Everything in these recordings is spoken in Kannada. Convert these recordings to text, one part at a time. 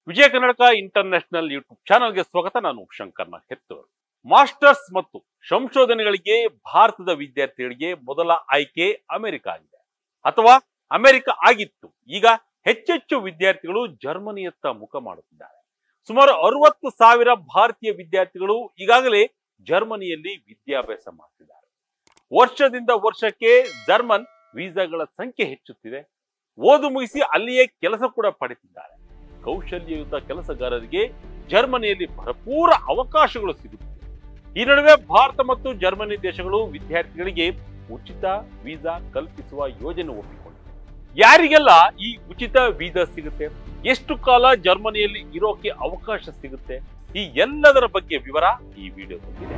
ವಿಜಯ ಕರ್ನಾಟಕ ಇಂಟರ್ನ್ಯಾಷನಲ್ ಯೂಟ್ಯೂಬ್ ಚಾನೆಲ್ಗೆ ಸ್ವಾಗತ. ನಾನು ಶಂಕರ್ನ ಹೆತ್ತೂರು. ಮಾಸ್ಟರ್ಸ್ ಮತ್ತು ಸಂಶೋಧನೆಗಳಿಗೆ ಭಾರತದ ವಿದ್ಯಾರ್ಥಿಗಳಿಗೆ ಮೊದಲ ಆಯ್ಕೆ ಅಮೆರಿಕ ಆಗಿದೆ, ಅಥವಾ ಅಮೆರಿಕ ಆಗಿತ್ತು. ಈಗ ಹೆಚ್ಚೆಚ್ಚು ವಿದ್ಯಾರ್ಥಿಗಳು ಜರ್ಮನಿಯತ್ತ ಮುಖ ಮಾಡುತ್ತಿದ್ದಾರೆ. ಸುಮಾರು 60,000 ಭಾರತೀಯ ವಿದ್ಯಾರ್ಥಿಗಳು ಈಗಾಗಲೇ ಜರ್ಮನಿಯಲ್ಲಿ ವಿದ್ಯಾಭ್ಯಾಸ ಮಾಡ್ತಿದ್ದಾರೆ. ವರ್ಷದಿಂದ ವರ್ಷಕ್ಕೆ ಜರ್ಮನ್ ವೀಸಾಗಳ ಸಂಖ್ಯೆ ಹೆಚ್ಚುತ್ತಿದೆ. ಓದು ಮುಗಿಸಿ ಅಲ್ಲಿಯೇ ಕೆಲಸ ಕೂಡ ಪಡೆದಿದ್ದಾರೆ. ಕೌಶಲ್ಯಯುತ ಕೆಲಸಗಾರರಿಗೆ ಜರ್ಮನಿಯಲ್ಲಿ ಭರಪೂರ ಅವಕಾಶಗಳು ಸಿಗುತ್ತಿವೆ. ಈ ನಡುವೆ ಭಾರತ ಮತ್ತು ಜರ್ಮನಿ ದೇಶಗಳು ವಿದ್ಯಾರ್ಥಿಗಳಿಗೆ ಉಚಿತ ವೀಸಾ ಕಲ್ಪಿಸುವ ಯೋಜನೆ ಒಪ್ಪಿಕೊಂಡಿವೆ. ಯಾರಿಗೆಲ್ಲ ಈ ಉಚಿತ ವೀಸಾ ಸಿಗುತ್ತೆ, ಎಷ್ಟು ಕಾಲ ಜರ್ಮನಿಯಲ್ಲಿ ಇರೋಕೆ ಅವಕಾಶ ಸಿಗುತ್ತೆ, ಈ ಎಲ್ಲದರ ಬಗ್ಗೆ ವಿವರ ಈ ವಿಡಿಯೋದಲ್ಲಿದೆ.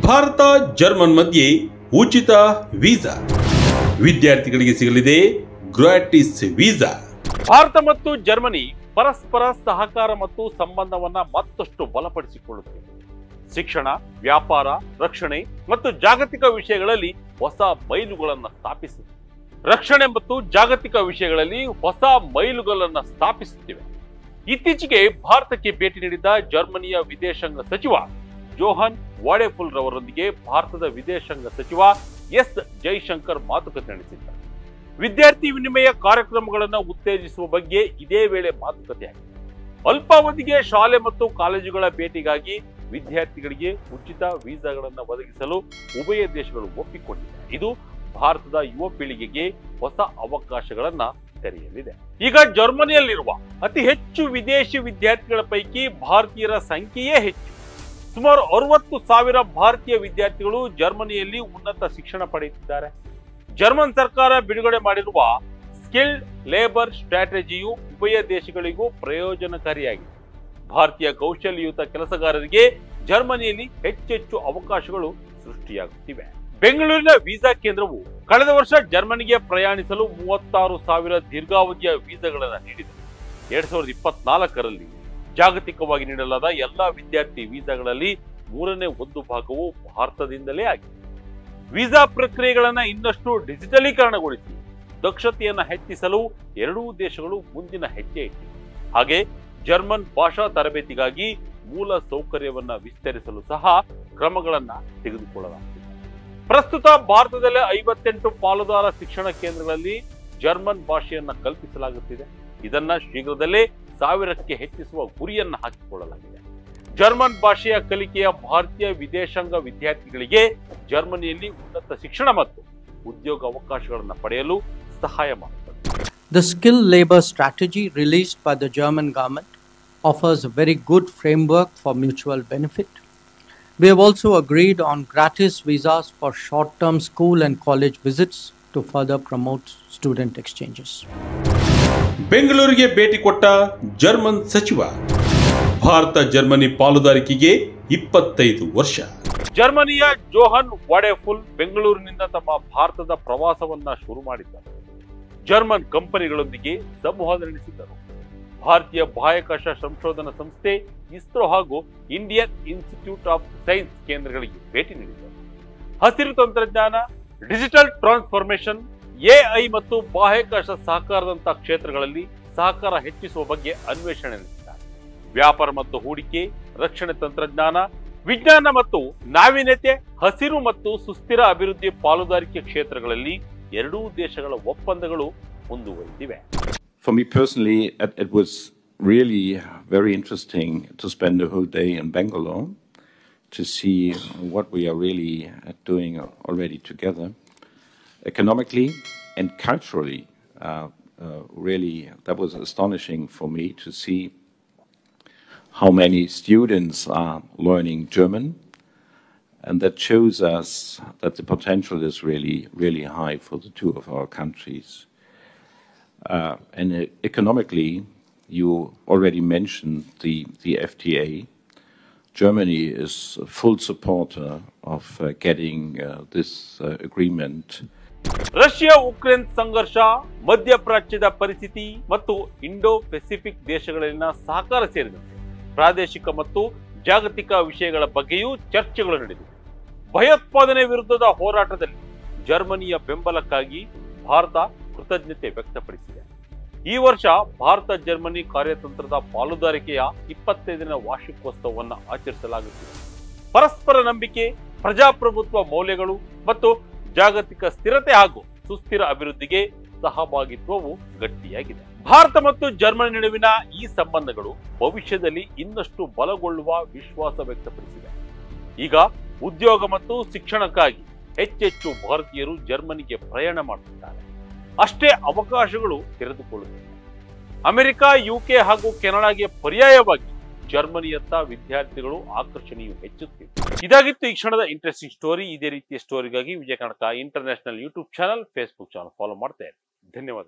ಭಾರತ ಜರ್ಮನ್ ಮಧ್ಯೆ ಉಚಿತ ವೀಸಾ, ವಿದ್ಯಾರ್ಥಿಗಳಿಗೆ ಸಿಗಲಿದೆ ಗ್ರಾಟಿಸ್ ವೀಸಾ. ಭಾರತ ಮತ್ತು ಜರ್ಮನಿ ಪರಸ್ಪರ ಸಹಕಾರ ಮತ್ತು ಸಂಬಂಧವನ್ನ ಮತ್ತಷ್ಟು ಬಲಪಡಿಸಿಕೊಳ್ಳುತ್ತಿವೆ. ಶಿಕ್ಷಣ, ವ್ಯಾಪಾರ, ರಕ್ಷಣೆ ಮತ್ತು ಜಾಗತಿಕ ವಿಷಯಗಳಲ್ಲಿ ಹೊಸ ಮೈಲುಗಳನ್ನು ಸ್ಥಾಪಿಸಿದೆ. ರಕ್ಷಣೆ ಮತ್ತು ಜಾಗತಿಕ ವಿಷಯಗಳಲ್ಲಿ ಹೊಸ ಮೈಲುಗಳನ್ನು ಸ್ಥಾಪಿಸುತ್ತಿವೆ. ಇತ್ತೀಚೆಗೆ ಭಾರತಕ್ಕೆ ಭೇಟಿ ನೀಡಿದ್ದ ಜರ್ಮನಿಯ ವಿದೇಶಾಂಗ ಸಚಿವ ಜೋಹನ್ ವಾಡೆಫುಲ್ ರವರೊಂದಿಗೆ ಭಾರತದ ವಿದೇಶಾಂಗ ಸಚಿವ ಎಸ್ ಜೈಶಂಕರ್ ಮಾತುಕತೆ ನಡೆಸಿದ್ದಾರೆ. ವಿದ್ಯಾರ್ಥಿ ವಿನಿಮಯ ಕಾರ್ಯಕ್ರಮಗಳನ್ನು ಉತ್ತೇಜಿಸುವ ಬಗ್ಗೆ ಇದೇ ವೇಳೆ ಮಾತುಕತೆಯಾಗಿದೆ. ಅಲ್ಪಾವಧಿಗೆ ಶಾಲೆ ಮತ್ತು ಕಾಲೇಜುಗಳ ಭೇಟಿಗಾಗಿ ವಿದ್ಯಾರ್ಥಿಗಳಿಗೆ ಉಚಿತ ವೀಸಾಗಳನ್ನು ಒದಗಿಸಲು ಉಭಯ ದೇಶಗಳು ಒಪ್ಪಿಕೊಂಡಿವೆ. ಇದು ಭಾರತದ ಯುವ ಪೀಳಿಗೆಗೆ ಹೊಸ ಅವಕಾಶಗಳನ್ನ ತೆರೆಯಲಿದೆ. ಈಗ ಜರ್ಮನಿಯಲ್ಲಿರುವ ಅತಿ ಹೆಚ್ಚು ವಿದೇಶಿ ವಿದ್ಯಾರ್ಥಿಗಳ ಪೈಕಿ ಭಾರತೀಯರ ಸಂಖ್ಯೆಯೇ ಹೆಚ್ಚು. ಸುಮಾರು 60,000 ಭಾರತೀಯ ವಿದ್ಯಾರ್ಥಿಗಳು ಜರ್ಮನಿಯಲ್ಲಿ ಉನ್ನತ ಶಿಕ್ಷಣ ಪಡೆಯುತ್ತಿದ್ದಾರೆ. ಜರ್ಮನ್ ಸರ್ಕಾರ ಬಿಡುಗಡೆ ಮಾಡಿರುವ ಸ್ಕಿಲ್ಡ್ ಲೇಬರ್ ಸ್ಟ್ರಾಟಜಿಯು ಉಭಯ ದೇಶಗಳಿಗೂ ಪ್ರಯೋಜನಕಾರಿಯಾಗಿದೆ. ಭಾರತೀಯ ಕೌಶಲ್ಯಯುತ ಕೆಲಸಗಾರರಿಗೆ ಜರ್ಮನಿಯಲ್ಲಿ ಹೆಚ್ಚೆಚ್ಚು ಅವಕಾಶಗಳು ಸೃಷ್ಟಿಯಾಗುತ್ತಿವೆ. ಬೆಂಗಳೂರಿನ ವೀಸಾ ಕೇಂದ್ರವು ಕಳೆದ ವರ್ಷ ಜರ್ಮನಿಗೆ ಪ್ರಯಾಣಿಸಲು 36,000 ದೀರ್ಘಾವಧಿಯ ವೀಸಾಗಳನ್ನು ನೀಡಿದೆ. 2024ರಲ್ಲಿ ಜಾಗತಿಕವಾಗಿ ನೀಡಲಾದ ಎಲ್ಲಾ ವಿದ್ಯಾರ್ಥಿ ವೀಸಾಗಳಲ್ಲಿ 1/3 ಭಾಗವು ಭಾರತದಿಂದಲೇ ಆಗಿದೆ. ವೀಸಾ ಪ್ರಕ್ರಿಯೆಗಳನ್ನು ಇನ್ನಷ್ಟು ಡಿಜಿಟಲೀಕರಣಗೊಳಿಸಿ ದಕ್ಷತೆಯನ್ನು ಹೆಚ್ಚಿಸಲು ಎರಡೂ ದೇಶಗಳು ಮುಂದಿನ ಹೆಜ್ಜೆ ಇಟ್ಟಿವೆ. ಹಾಗೆ ಜರ್ಮನ್ ಭಾಷಾ ತರಬೇತಿಗಾಗಿ ಮೂಲ ಸೌಕರ್ಯವನ್ನ ವಿಸ್ತರಿಸಲು ಸಹ ಕ್ರಮಗಳನ್ನ ತೆಗೆದುಕೊಳ್ಳಲಾಗಿದೆ. ಪ್ರಸ್ತುತ ಭಾರತದಲ್ಲಿ 58 ಪಾಲುದಾರ ಶಿಕ್ಷಣ ಕೇಂದ್ರಗಳಲ್ಲಿ ಜರ್ಮನ್ ಭಾಷೆಯನ್ನ ಕಲ್ಪಿಸಲಾಗುತ್ತಿದೆ. ಇದನ್ನ ಶೀಘ್ರದಲ್ಲೇ 1000ಕ್ಕೆ ಹೆಚ್ಚಿಸುವ ಗುರಿಯನ್ನ ಹಾಕಿಕೊಳ್ಳಲಾಗಿದೆ. ಜರ್ಮನ್ ಭಾಷೆಯ ಕಲಿಕೆಯ ಭಾರತೀಯ ವಿದೇಶಾಂಗ ವಿದ್ಯಾರ್ಥಿಗಳಿಗೆ ಜರ್ಮನಿಯಲ್ಲಿ ಉನ್ನತ ಶಿಕ್ಷಣ ಮತ್ತು ಉದ್ಯೋಗ ಅವಕಾಶಗಳನ್ನು ಪಡೆಯಲು ಸಹಾಯ ಮಾಡುತ್ತದೆ. The skilled labor strategy released by the German government offers a very good framework for mutual benefit. We have also agreed on gratis visas for short-term school and college visits to further promote student exchanges. ಬೆಂಗಳೂರಿಗೆ ಭೇಟಿ ಕೊಟ್ಟ ಜರ್ಮನ್ ಸಚಿವ, ಭಾರತ ಜರ್ಮನಿ ಪಾಲುದಾರಿಕೆಗೆ 25 ವರ್ಷ. ಜರ್ಮನಿಯ ಜೋಹನ್ ವಾಡೆಫುಲ್ ಬೆಂಗಳೂರಿನಿಂದ ತಮ್ಮ ಭಾರತದ ಪ್ರವಾಸವನ್ನ ಶುರು ಮಾಡಿದ್ದಾರೆ. ಜರ್ಮನ್ ಕಂಪನಿಗಳೊಂದಿಗೆ ಸಂವಾದ ನಡೆಸಿದ್ದರು. ಭಾರತೀಯ ಬಾಹ್ಯಾಕಾಶ ಸಂಶೋಧನಾ ಸಂಸ್ಥೆ ಇಸ್ರೋ ಹಾಗೂ ಇಂಡಿಯನ್ ಇನ್ಸ್ಟಿಟ್ಯೂಟ್ ಆಫ್ ಸೈನ್ಸ್ ಕೇಂದ್ರಗಳಿಗೆ ಭೇಟಿ ನೀಡಿದರು. ಹಸಿರು ತಂತ್ರಜ್ಞಾನ, ಡಿಜಿಟಲ್ ಟ್ರಾನ್ಸ್ಫಾರ್ಮೇಶನ್, ಎಐ ಮತ್ತು ಬಾಹ್ಯಾಕಾಶ ಸಹಕಾರದಂತಹ ಕ್ಷೇತ್ರಗಳಲ್ಲಿ ಸಹಕಾರ ಹೆಚ್ಚಿಸುವ ಬಗ್ಗೆ ಅನ್ವೇಷಣೆ ನಡೆಸಿದ್ದಾರೆ. ವ್ಯಾಪಾರ ಮತ್ತು ಹೂಡಿಕೆ, ರಕ್ಷಣೆ ತಂತ್ರಜ್ಞಾನ, ವಿಜ್ಞಾನ ಮತ್ತು ನಾವೀನ್ಯತೆ, ಹಸಿರು ಮತ್ತು ಸುಸ್ಥಿರ ಅಭಿವೃದ್ಧಿ ಪಾಲುದಾರಿಕೆ ಕ್ಷೇತ್ರಗಳಲ್ಲಿ ಎರಡೂ ದೇಶಗಳ ಒಪ್ಪಂದಗಳು ಮುಂದುವರಿದಿವೆ. For me personally, it was really very interesting to spend the whole day in Bangalore to see what we are really doing already together. Economically and culturally, really that was astonishing for me to see how many students are learning German, and that shows us that the potential is really high for the two of our countries. And economically, you already mentioned the FTA. Germany is a full supporter of getting this agreement. Russia Ukraine ಸಂಘರ್ಷ, ಮಧ್ಯಪ್ರಾಚ್ಯದ ಪರಿಸ್ಥಿತಿ ಮತ್ತು ಇಂಡೋ ಪೆಸಿಫಿಕ್ ದೇಶಗಳಲ್ಲಿನ ಸಹಕಾರ ಸೇರಿದಂತೆ ಪ್ರಾದೇಶಿಕ ಮತ್ತು ಜಾಗತಿಕ ವಿಷಯಗಳ ಬಗ್ಗೆಯೂ ಚರ್ಚೆಗಳು ನಡೆದಿವೆ. ಭಯೋತ್ಪಾದನೆ ವಿರುದ್ಧದ ಹೋರಾಟದಲ್ಲಿ ಜರ್ಮನಿಯ ಬೆಂಬಲಕ್ಕಾಗಿ ಭಾರತ ಕೃತಜ್ಞತೆ ವ್ಯಕ್ತಪಡಿಸಿದೆ. ಈ ವರ್ಷ ಭಾರತ ಜರ್ಮನಿ ಕಾರ್ಯತಂತ್ರದ ಪಾಲುದಾರಿಕೆಯ 25ನೇ ವಾರ್ಷಿಕೋತ್ಸವವನ್ನು ಆಚರಿಸಲಾಗುತ್ತಿದೆ. ಪರಸ್ಪರ ನಂಬಿಕೆ, ಪ್ರಜಾಪ್ರಭುತ್ವ ಮೌಲ್ಯಗಳು ಮತ್ತು ಜಾಗತಿಕ ಸ್ಥಿರತೆ ಹಾಗೂ ಸುಸ್ಥಿರ ಅಭಿವೃದ್ಧಿಗೆ ಸಹಭಾಗಿತ್ವವು ಗಟ್ಟಿಯಾಗಿದೆ. ಭಾರತ ಮತ್ತು ಜರ್ಮನಿ ನಡುವಿನ ಈ ಸಂಬಂಧಗಳು ಭವಿಷ್ಯದಲ್ಲಿ ಇನ್ನಷ್ಟು ಬಲಗೊಳ್ಳುವ ವಿಶ್ವಾಸ ವ್ಯಕ್ತಪಡಿಸಿದೆ. ಈಗ ಉದ್ಯೋಗ ಮತ್ತು ಶಿಕ್ಷಣಕ್ಕಾಗಿ ಹೆಚ್ಚೆಚ್ಚು ಭಾರತೀಯರು ಜರ್ಮನಿಗೆ ಪ್ರಯಾಣ ಮಾಡುತ್ತಿದ್ದಾರೆ. ಅಷ್ಟೇ ಅವಕಾಶಗಳು ತೆರೆದುಕೊಳ್ಳುತ್ತಿವೆ. ಅಮೆರಿಕ, ಯುಕೆ ಹಾಗೂ ಕೆನಡಾಗೆ ಪರ್ಯಾಯವಾಗಿ ಜರ್ಮನಿಯತ್ತ ವಿದ್ಯಾರ್ಥಿಗಳು ಆಕರ್ಷಣೆಯು ಹೆಚ್ಚುತ್ತಿದೆ. ಇದಾಗಿತ್ತು ಈ ಕ್ಷಣದ ಇಂಟ್ರೆಸ್ಟಿಂಗ್ ಸ್ಟೋರಿ. ಇದೇ ರೀತಿಯ ಸ್ಟೋರಿಗಾಗಿ Vijaya Karnataka international YouTube channel, Facebook channel follow ಮಾಡ್ತಾ ಇರಿ. ಧನ್ಯವಾದ.